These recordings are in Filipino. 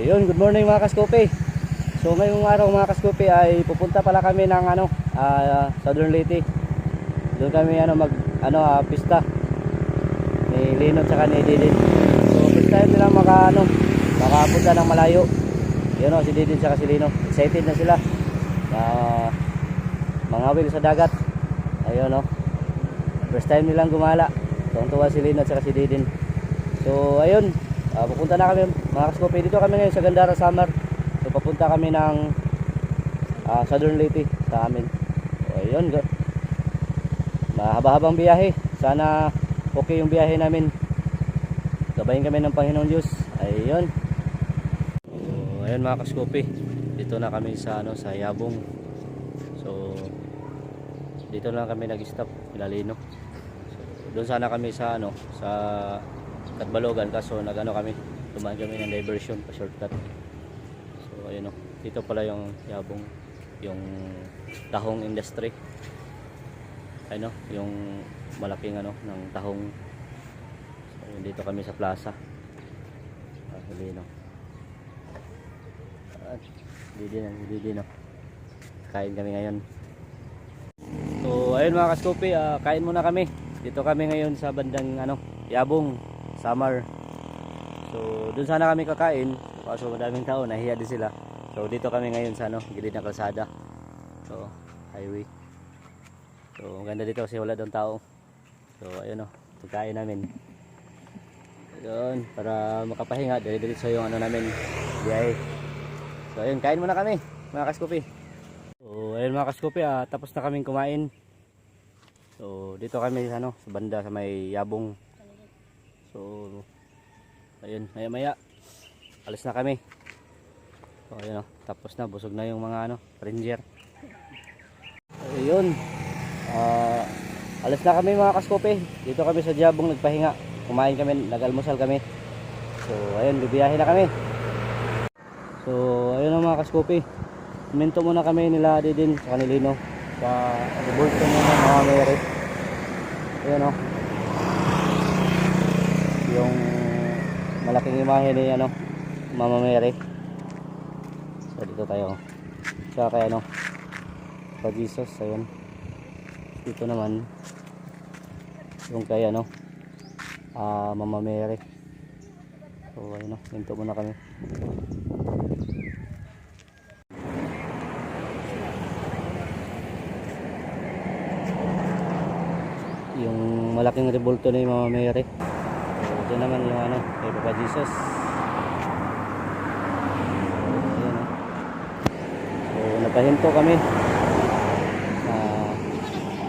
Ayun, good morning mga kaskope. So ngayong araw mga kaskope ay pupunta pala kami ng Southern Leyte. Doon kami pista ni Lino at ni Didin. So first time nila makapunta ng malayo. Yun si Didin at si Lino. Excited na sila. Mangawil sa dagat. Ayun first time nilang gumala. Tuwang-tuwa si Lino at si Didin. So ayun, pupunta na kami mga kaskope. Dito kami ngayon sa Gandara, Samar. So papunta kami ng Southern Leyte sa amin. So ayun, mahaba-habang biyahe. Sana okay yung biyahe namin. Gabayin kami ng Panginoon Diyos. Ayun. So ayun mga kaskope, dito na kami sa Yabong. So dito lang kami nag-stop Ilalino. So doon sana kami sa sa Katbalogan, kaso kami dumaan kami ng diversion pa shortcut. So ayun dito pala yung Yabong, yung tahong industry. Ayun yung malaking ng tahong. So ayun, dito kami sa plaza. Lino. At Didi kain kami ngayon. So ayun mga kaskope, kain muna kami. Dito kami ngayon sa bandang Yabong, Samar. So dun sana kami kakain, kaso madaming tao, nahiya din sila. So dito kami ngayon sa gilid ng kalsada. So highway. So maganda dito kasi wala doon tao. So ayun pagkain namin. Ayun, para makapahinga, diretso yung namin biyahe. So ayun, kain muna kami mga kaskope. So ayun mga kaskope, tapos na kaming kumain. So dito kami sa banda sa may Yabong. So ayun, maya alis na kami. So ayun tapos na, busog na yung mga ranger. Ayun, alis na kami mga kaskope. Dito kami sa Yabong nagpahinga. Kumain kami, nag-almusal kami. So ayun, bibiyahe na kami. So ayun mga kaskope, minto muna kami nila Didin sa Lino sa Bulto ng mga Mary. Ayun yung malaking imahe ni Mama Mary. So dito tayo sa kay pa Jesus. Ayun, dito naman yung kay Mama Mary. So ayun minto muna kami. Yung malaking rebulto ni Mama Mary. So ito naman yung kay Papa Jesus. Ayan So napahinto kami.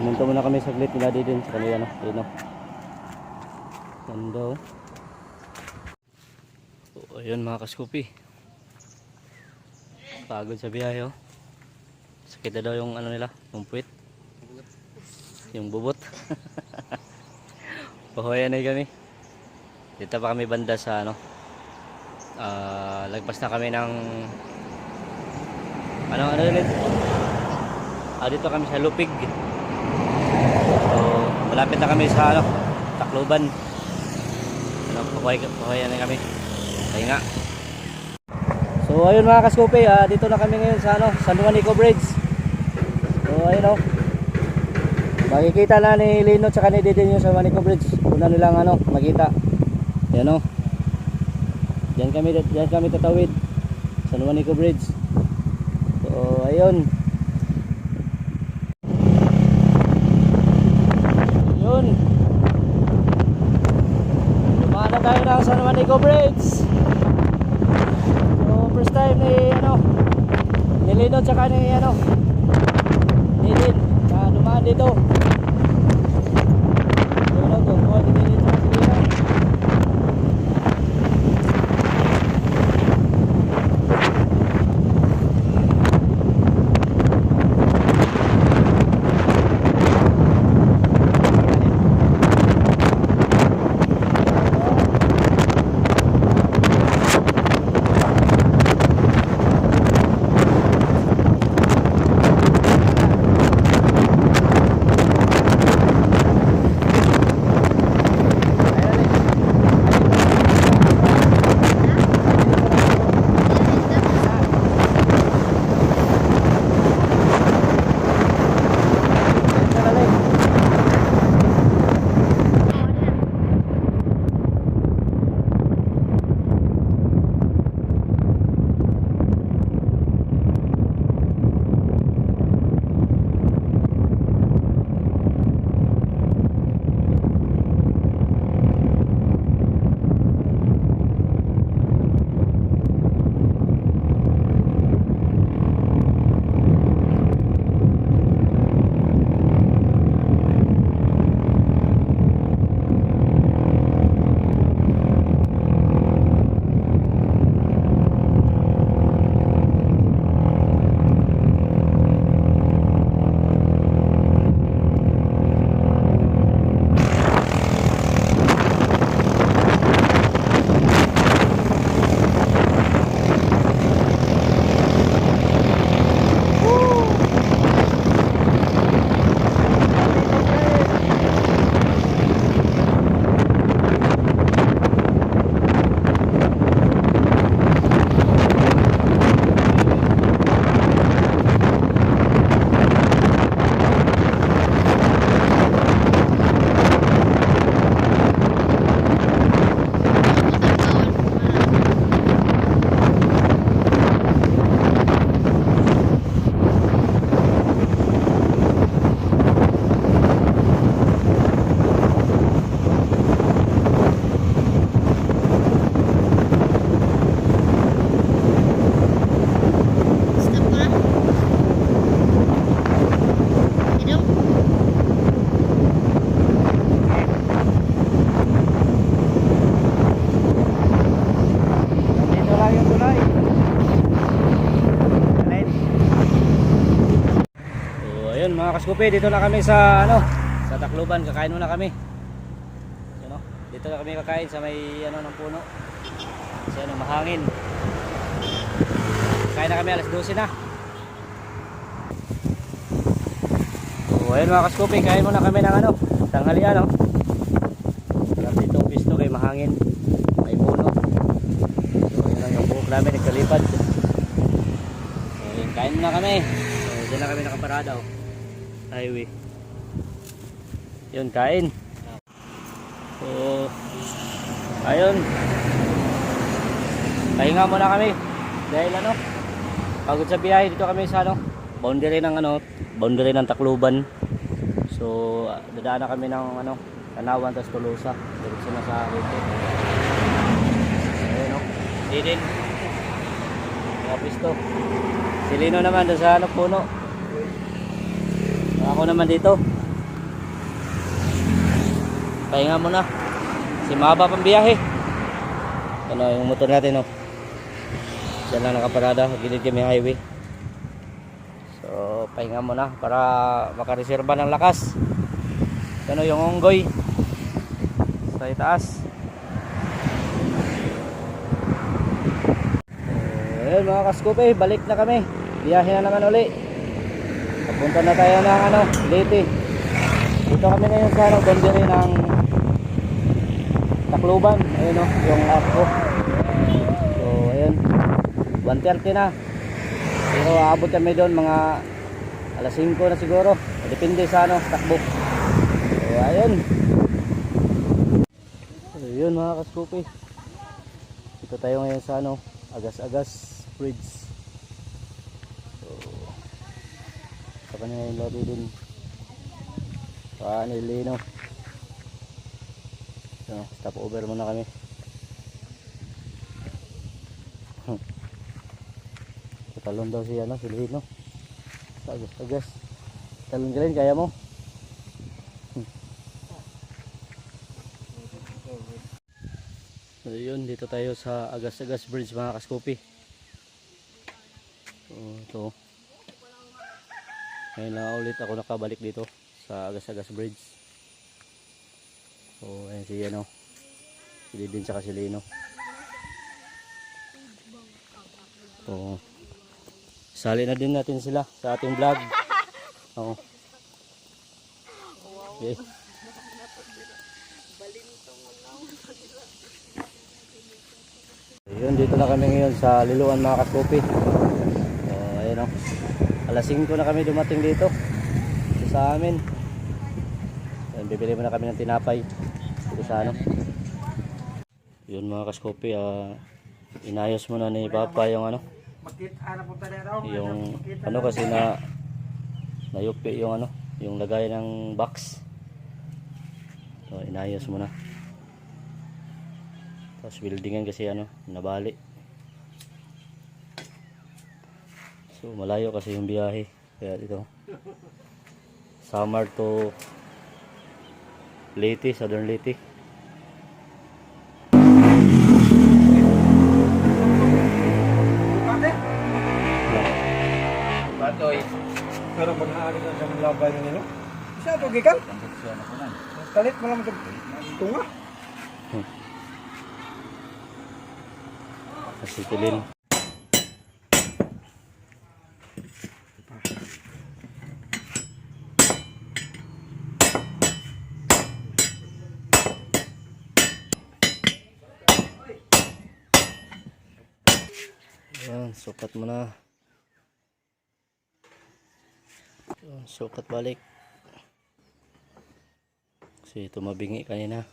Pumunta muna kami saglit nila din sa kanila Ganda So ayun mga kaskope, pagod sa biyahe Sakit na daw yung nila, yung puwit, yung bubot. Pahoyan na kami. Dito pa kami banda sa lagpas na kami ng ulit. Dito kami sa Lupig. So malapit na kami sa Tacloban. Pahoyan na kami. Kaya nga. So ayun mga kaskope, dito na kami ngayon sa San Juanico Bridge. So ayun makikita na ni Lino at ni Didin yung San Juanico Bridge. Una nilang makita. Yan Diyan kami tatawid. San Juanico Bridge. So ayun. Ayun. Dumaan na tayo ng San Juanico Bridge. So first time ni Lino at ni Didin dumaan dito. Tungkol din dito sa Lino. mga kaskupi, dito na kami sa ano, sa Tacloban. Kakain muna kami. Ano, dito na kami kakain sa may ano ng puno. Kasi ano, mahangin. Kain na kami alas 12 na. So ayun mga kaskupi, kain muna kami ng ano, tanghalian no. Sarap dito pisto kay mahangin. May puno. So yun lang yung buhok namin nagkalipad. So yun, kain muna kami. So dyan na kami nakaparada oh. Highway. Yun, kain. So ayun. Pahinga muna kami. Dahil ano, pagod sa biyahe dito kami sa ano, boundary ng Tacloban. So dadaan na kami ng ano, Tanawan tas Tolosa, diretso na sa Leyte. Ayun oh, din. Tapos to. Si Lino naman doon sa ano, puno. Ako naman dito. Pahinga muna. Kasi mahaba pang biyahe. Ano yung motor natin oh. Diyan lang nakaparada, gilid kami highway. So pahinga muna para makareserba ng lakas. Ano yung unggoy sa itaas. Ayun mga kaskupi, balik na kami. Biyahe na naman uli. Papunta na tayo ng ano, Leyte. Dito kami ngayon sa ano, boundary ng Tacloban. Ayun o, yung arko. So ayun, 1:30 na. Pero aabot kami doon mga alas 5 na siguro. Depende sa ano, takbo. So ayun. Ayun mga kaskupi. Dito tayo ngayon sa ano, Agas-Agas Bridge. So sa kanina yung lobby din. Paano Lino. So, stop over muna kami. Talon daw si ano, si Lino. Sa Agas-Agas. Talon ka rin, kaya mo? So yun, dito tayo sa Agas-Agas Bridge mga kaskupi. So ito. Ngayon na ulit ako nakabalik dito sa Agas-Agas Bridge. So ayan si ano, si Didin tsaka si Lino. So sali na din natin sila sa ating vlog. Oo. Okay. Ayun, dito na kami ngayon sa Liloan mga kaskupi. So ayun o, alas 5 na kami dumating dito sa amin. Ayun, bibili muna kami ng tinapay dito sa ano. Yun mga kaskupi, inayos muna ni Papa yung ano, yung ano kasi na nayupi yung ano, yung lagay ng box. So inayos muna. Tapos buildingan kasi ano, nabali. So malayo kasi yung biyahe. Kaya dito Samar to Leyte, Southern Leyte. Batoy. Pero maghaagi na sa labay nila. Isa to gikan. Kalit mo lang tunga. Kasi tilin. Ayan, sukat mo na. Ayan, sukat balik. Kasi tumabingi kanina.